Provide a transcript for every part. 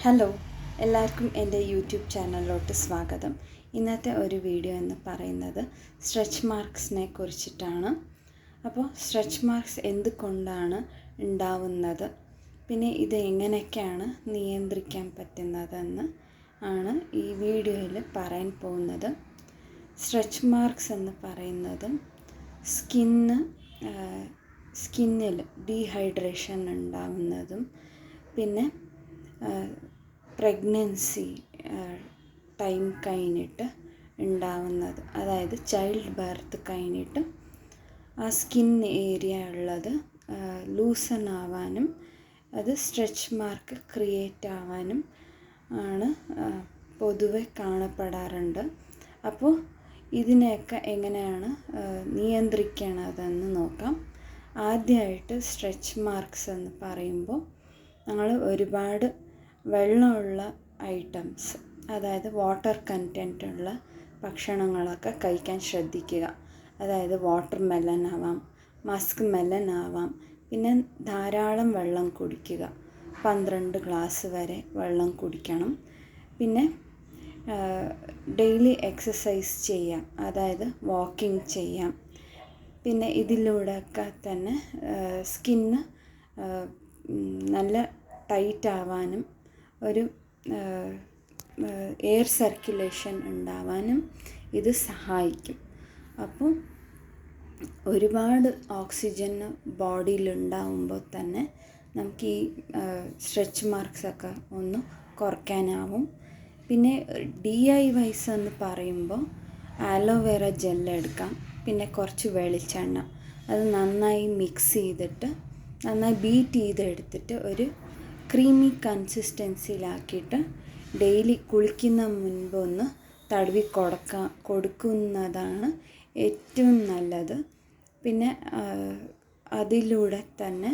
Hello, എല്ലാവർക്കും എൻ്റെ YouTube ചാനലിലോട്ട് സ്വാഗതം. ഇന്നത്തെ ഒരു വീഡിയോ എന്ന് പറയുന്നത് സ്ട്രെച്ച് മാർക്സിനെ കുറിച്ചിട്ടാണ്. അപ്പോൾ സ്ട്രെച്ച് മാർക്സ് എന്തുകൊണ്ടാണ് ഉണ്ടാവുന്നത്, പിന്നെ ഇത് എങ്ങനെയൊക്കെയാണ് നിയന്ത്രിക്കാൻ പറ്റുന്നതെന്ന് ആണ് ഈ വീഡിയോയിൽ പറയാൻ പോകുന്നത്. സ്ട്രെച്ച് മാർക്സ് എന്ന് പറയുന്നത് സ്കിന്നിൽ ഡീഹൈഡ്രേഷൻ ഉണ്ടാവുന്നതും പിന്നെ പ്രഗ്നൻസി ടൈം കഴിഞ്ഞിട്ട് ഉണ്ടാവുന്നത്, അതായത് ചൈൽഡ് ബർത്ത് കഴിഞ്ഞിട്ട് ആ സ്കിൻ ഏരിയ ഉള്ളത് ലൂസൺ ആവാനും അത് സ്ട്രെച്ച് മാർക്ക് ക്രിയേറ്റ് ആവാനും ആണ് പൊതുവെ കാണപ്പെടാറുണ്ട്. അപ്പോൾ ഇതിനെയൊക്കെ എങ്ങനെയാണ് നിയന്ത്രിക്കണതെന്ന് നോക്കാം. ആദ്യമായിട്ട് സ്ട്രെച്ച് മാർക്സ് എന്ന് പറയുമ്പോൾ നമ്മൾ ഒരുപാട് വെള്ളമുള്ള ഐറ്റംസ്, അതായത് വാട്ടർ കണ്ടൻറ്റ് ഉള്ള ഭക്ഷണങ്ങളൊക്കെ കഴിക്കാൻ ശ്രദ്ധിക്കുക. അതായത് വാട്ടർ മെലൺ ആവാം, മസ്ക് മെലൺ ആവാം. പിന്നെ ധാരാളം വെള്ളം കുടിക്കുക, 12 ഗ്ലാസ് വരെ വെള്ളം കുടിക്കണം. പിന്നെ ഡെയിലി എക്സസൈസ് ചെയ്യാം, അതായത് വാക്കിംഗ് ചെയ്യാം. പിന്നെ ഇതിലൂടെയൊക്കെ തന്നെ സ്കിന്ന് നല്ല ടൈറ്റ് ആവാനും ഒരു എയർ സർക്കുലേഷൻ ഉണ്ടാവാനും ഇത് സഹായിക്കും. അപ്പോൾ ഒരുപാട് ഓക്സിജൻ ബോഡിയിൽ ഉണ്ടാവുമ്പോൾ തന്നെ നമുക്ക് ഈ സ്ട്രെച്ച് മാർക്സൊക്കെ ഒന്ന് കുറയ്ക്കാനാവും. പിന്നെ DIYs എന്ന് പറയുമ്പോൾ ആലോവേറ ജെല്ലെടുക്കാം, പിന്നെ കുറച്ച് വെളിച്ചെണ്ണ, അത് നന്നായി മിക്സ് ചെയ്തിട്ട് നന്നായി ബീറ്റ് ചെയ്തെടുത്തിട്ട് ഒരു ക്രീമി കൺസിസ്റ്റൻസിയിലാക്കിയിട്ട് ഡെയിലി കുളിക്കുന്ന മുൻപ് ഒന്ന് തടവി കൊടുക്കുന്നതാണ് ഏറ്റവും നല്ലത്. പിന്നെ അതിലൂടെ തന്നെ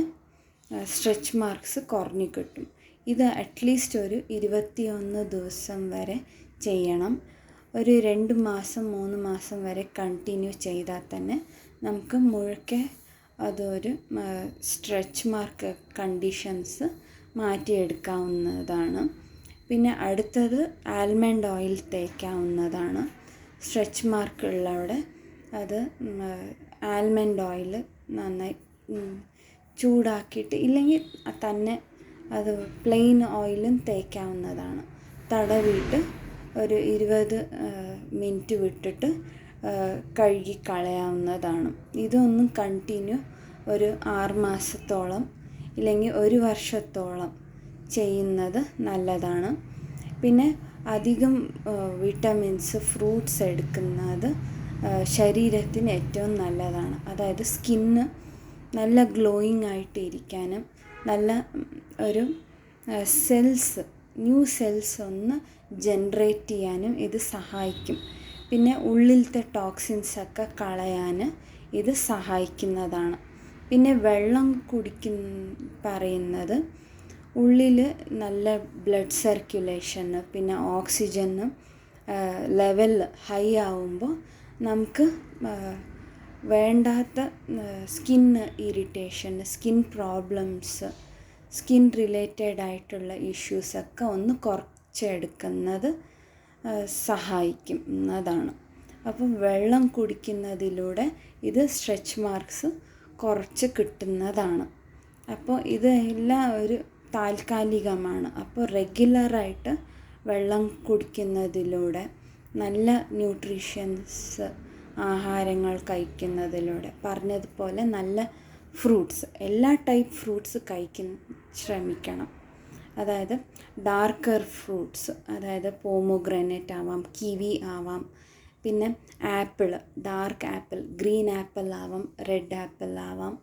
സ്ട്രെച്ച് മാർക്സ് കുറഞ്ഞു കിട്ടും. ഇത് അറ്റ്ലീസ്റ്റ് ഒരു 21 ദിവസം വരെ ചെയ്യണം. ഒരു 2 മാസം 3 മാസം വരെ കണ്ടിന്യൂ ചെയ്താൽ തന്നെ നമുക്ക് മുഴുക്കെ അതൊരു സ്ട്രെച്ച് മാർക്ക് കണ്ടീഷൻസ് മാറ്റിയെടുക്കാവുന്നതാണ്. പിന്നെ അടുത്തത് ആൽമണ്ട് ഓയിൽ തേക്കാവുന്നതാണ്. സ്ട്രെച്ച് മാർക്ക് ഉള്ളവിടെ അത് ആൽമണ്ട് ഓയിൽ നന്നായി ചൂടാക്കിയിട്ട്, ഇല്ലെങ്കിൽ തന്നെ അത് പ്ലെയിൻ ഓയിലും തേക്കാവുന്നതാണ്. തടവിയിട്ട് ഒരു 20 മിനിറ്റ് വിട്ടിട്ട് കഴുകി കളയാവുന്നതാണ്. ഇതൊന്നും കണ്ടിന്യൂ ഒരു 6 മാസത്തോളം ഇല്ലെങ്കിൽ 1 വർഷത്തോളം ചെയ്യുന്നത് നല്ലതാണ്. പിന്നെ അധികം വിറ്റമിൻസ് ഫ്രൂട്ട്സ് എടുക്കുന്നത് ശരീരത്തിന് ഏറ്റവും നല്ലതാണ്. അതായത് സ്കിന്ന് നല്ല ഗ്ലോയിങ് ആയിട്ട് ഇരിക്കാനും നല്ല ഒരു ന്യൂ സെൽസ് ഒന്ന് ജനറേറ്റ് ചെയ്യാനും ഇത് സഹായിക്കും. പിന്നെ ഉള്ളിലത്തെ ടോക്സിൻസൊക്കെ കളയാൻ ഇത് സഹായിക്കുന്നതാണ്. പിന്നെ വെള്ളം പറയുന്നത് ഉള്ളിൽ നല്ല ബ്ലഡ് സർക്കുലേഷന് പിന്നെ ഓക്സിജന് ലെവൽ ഹൈ ആവുമ്പോൾ നമുക്ക് വേണ്ടാത്ത skin irritation, skin problems, skin related ആയിട്ടുള്ള ഇഷ്യൂസൊക്കെ ഒന്ന് കുറച്ചെടുക്കുന്നത് സഹായിക്കുന്നതാണ്. അപ്പം വെള്ളം കുടിക്കുന്നതിലൂടെ ഇത് സ്ട്രെച്ച് മാർക്സ് കുറച്ച് കിട്ടുന്നതാണ്. അപ്പോൾ ഇതെല്ലാം ഒരു താൽക്കാലികമാണ്. അപ്പോൾ റെഗുലറായിട്ട് വെള്ളം കുടിക്കുന്നതിലൂടെ നല്ല ന്യൂട്രീഷ്യൻസ് ആഹാരങ്ങൾ കഴിക്കുന്നതിലൂടെ പറഞ്ഞതുപോലെ നല്ല ഫ്രൂട്ട്സ്, എല്ലാ ടൈപ്പ് ഫ്രൂട്ട്സ് ശ്രമിക്കണം. അതായത് ഡാർക്കർ ഫ്രൂട്ട്സ്, അതായത് പോമോഗ്രാനേറ്റ് ആവാം, കിവി ആവാം, പിന്നെ apple, dark apple, green apple ആവാം, റെഡ് ആപ്പിൾ ആവാം,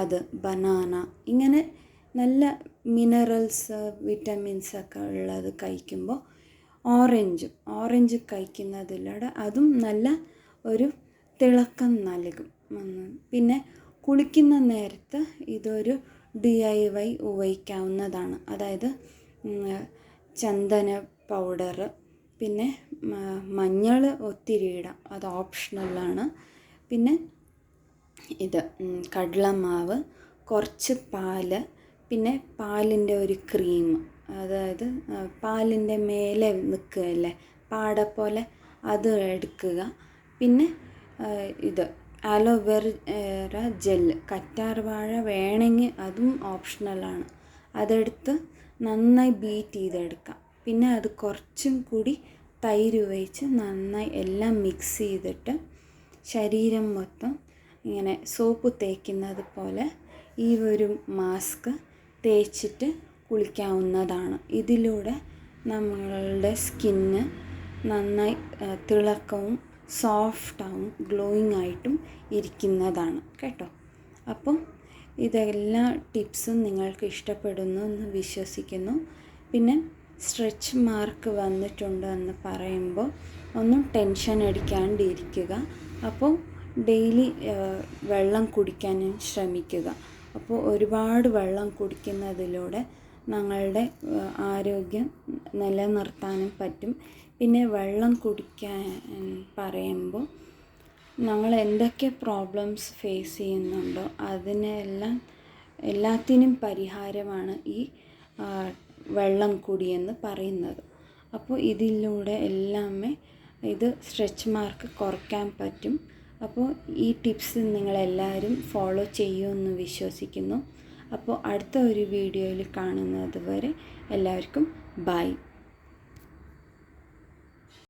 അത് ബനാന, ഇങ്ങനെ നല്ല മിനറൽസ് വിറ്റമിൻസൊക്കെ ഉള്ളത് കഴിക്കുമ്പോൾ ഓറഞ്ച് കഴിക്കുന്നതിലൂടെ അതും നല്ല ഒരു തിളക്കം നൽകും. പിന്നെ കുളിക്കുന്ന നേരത്ത് ഇതൊരു DIY ഉപയോഗിക്കാവുന്നതാണ്. അതായത് ചന്ദന പൗഡർ, പിന്നെ മഞ്ഞൾ ഒത്തിരി ഇടാം, അത് ഓപ്ഷണലാണ്. പിന്നെ ഇത് കടലമാവ്, കുറച്ച് പാല്, പിന്നെ പാലിൻ്റെ ഒരു ക്രീം, അതായത് പാലിൻ്റെ മേലെ നിൽക്കുകയല്ലേ പാട പോലെ, അത് എടുക്കുക. പിന്നെ ഇത് ആലോവേറ ജെല്ല്, കറ്റാർവാഴ വേണമെങ്കിൽ അതും ഓപ്ഷണലാണ്. അതെടുത്ത് നന്നായി ബീറ്റ് ചെയ്തെടുക്കാം. പിന്നെ അത് കുറച്ചും കൂടി തൈര് ഉപയോഗിച്ച് നന്നായി എല്ലാം മിക്സ് ചെയ്തിട്ട് ശരീരം മൊത്തം ഇങ്ങനെ സോപ്പ് തേക്കുന്നത് പോലെ ഈ ഒരു മാസ്ക് തേച്ചിട്ട് കുളിക്കാവുന്നതാണ്. ഇതിലൂടെ നമ്മളുടെ സ്കിന്ന് നന്നായി തിളക്കവും സോഫ്റ്റാവും ഗ്ലോയിങ് ആയിട്ടും ഇരിക്കുന്നതാണ് കേട്ടോ. അപ്പം ഇതെല്ലാ ടിപ്സും നിങ്ങൾക്ക് ഇഷ്ടപ്പെടുന്നു എന്ന് വിശ്വസിക്കുന്നു. പിന്നെ സ്ട്രെച്ച് മാർക്ക് വന്നിട്ടുണ്ട് എന്ന് പറയുമ്പോൾ ഒന്നും ടെൻഷൻ അടിക്കാണ്ടിരിക്കുക. അപ്പോൾ ഡെയിലി വെള്ളം കുടിക്കാനും ശ്രമിക്കുക. അപ്പോൾ ഒരുപാട് വെള്ളം കുടിക്കുന്നതിലൂടെ ഞങ്ങളുടെ ആരോഗ്യം നിലനിർത്താനും പറ്റും. പിന്നെ വെള്ളം കുടിക്കാൻ പറയുമ്പോൾ ഞങ്ങൾ എന്തൊക്കെ പ്രോബ്ലംസ് ഫേസ് ചെയ്യുന്നുണ്ടോ എല്ലാത്തിനും പരിഹാരമാണ് ഈ വെള്ളം കുടിയെന്ന് പറയുന്നത്. അപ്പോൾ ഇതിലൂടെ എല്ലാമേ ഇത് സ്ട്രെച്ച് മാർക്ക് കുറയ്ക്കാൻ പറ്റും. അപ്പോൾ ഈ ടിപ്സ് നിങ്ങളെല്ലാവരും ഫോളോ ചെയ്യുമെന്ന് വിശ്വസിക്കുന്നു. അപ്പോൾ അടുത്ത ഒരു വീഡിയോയിൽ കാണുന്നത് വരെ എല്ലാവർക്കും ബൈ.